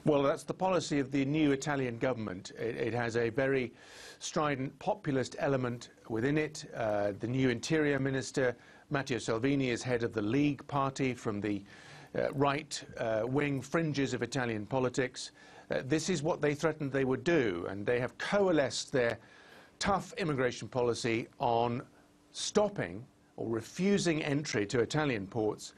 Well, that's the policy of the new Italian government. It has a very strident populist element within it. The new Interior Minister, Matteo Salvini, is head of the League party from the right-wing fringes of Italian politics. This is what they threatened they would do, and they have coalesced their tough immigration policy on stopping or refusing entry to Italian ports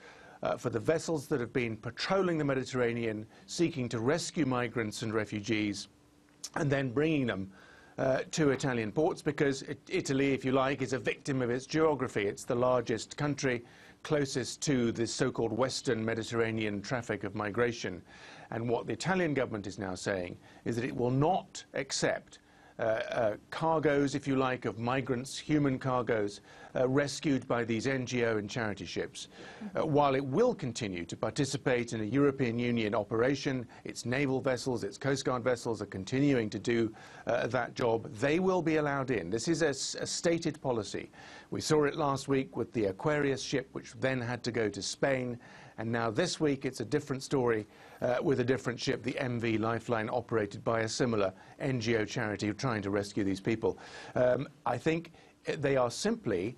for the vessels that have been patrolling the Mediterranean, seeking to rescue migrants and refugees, and then bringing them to Italian ports, because Italy, if you like, is a victim of its geography. It's the largest country closest to the so-called Western Mediterranean traffic of migration. And what the Italian government is now saying is that it will not accept cargoes, if you like, of migrants, human cargoes, rescued by these NGO and charity ships. While it will continue to participate in a European Union operation, its naval vessels, its Coast Guard vessels are continuing to do that job. They will be allowed in. This is a stated policy. We saw it last week with the Aquarius ship, which then had to go to Spain. And now this week it's a different story with a different ship, the MV Lifeline, operated by a similar NGO charity trying to rescue these people. I think they are simply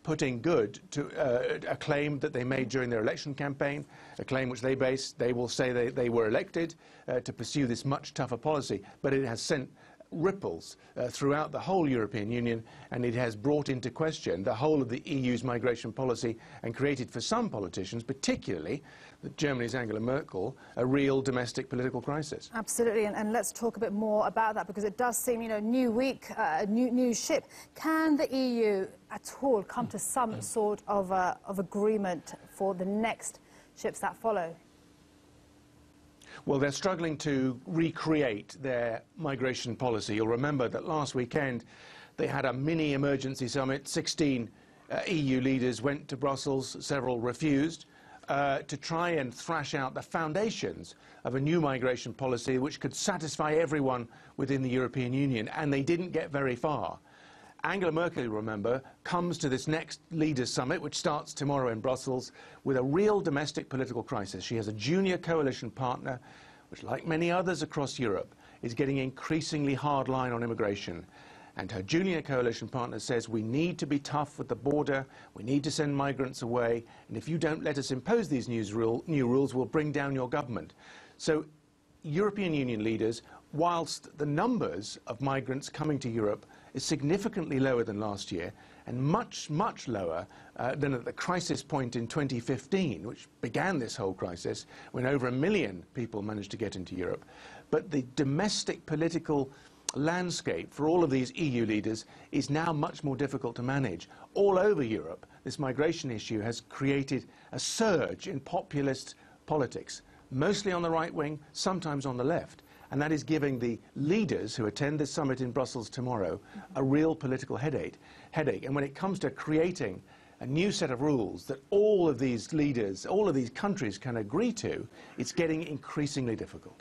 putting good to a claim that they made during their election campaign, a claim which they will say they were elected to pursue this much tougher policy, but it has sent ripples throughout the whole European Union, and it has brought into question the whole of the EU's migration policy and created for some politicians, particularly Germany's Angela Merkel, a real domestic political crisis. Absolutely, and let's talk a bit more about that, because it does seem, you know, new week, new ship. Can the EU at all come to some sort of agreement for the next ships that follow? Well, they're struggling to recreate their migration policy. You'll remember that last weekend they had a mini emergency summit. 16 EU leaders went to Brussels, several refused, to try and thrash out the foundations of a new migration policy which could satisfy everyone within the European Union, and they didn't get very far. Angela Merkel, remember, comes to this next Leaders' Summit, which starts tomorrow in Brussels, with a real domestic political crisis. She has a junior coalition partner, which, like many others across Europe, is getting increasingly hard line on immigration. And her junior coalition partner says, we need to be tough at the border, we need to send migrants away, and if you don't let us impose these new rules, we'll bring down your government. So European Union leaders, whilst the numbers of migrants coming to Europe is significantly lower than last year, and much, much lower than at the crisis point in 2015, which began this whole crisis, when over 1 million people managed to get into Europe. But the domestic political landscape for all of these EU leaders is now much more difficult to manage. All over Europe, this migration issue has created a surge in populist politics, mostly on the right wing, sometimes on the left. And that is giving the leaders who attend this summit in Brussels tomorrow a real political headache. And when it comes to creating a new set of rules that all of these leaders, all of these countries can agree to, it's getting increasingly difficult.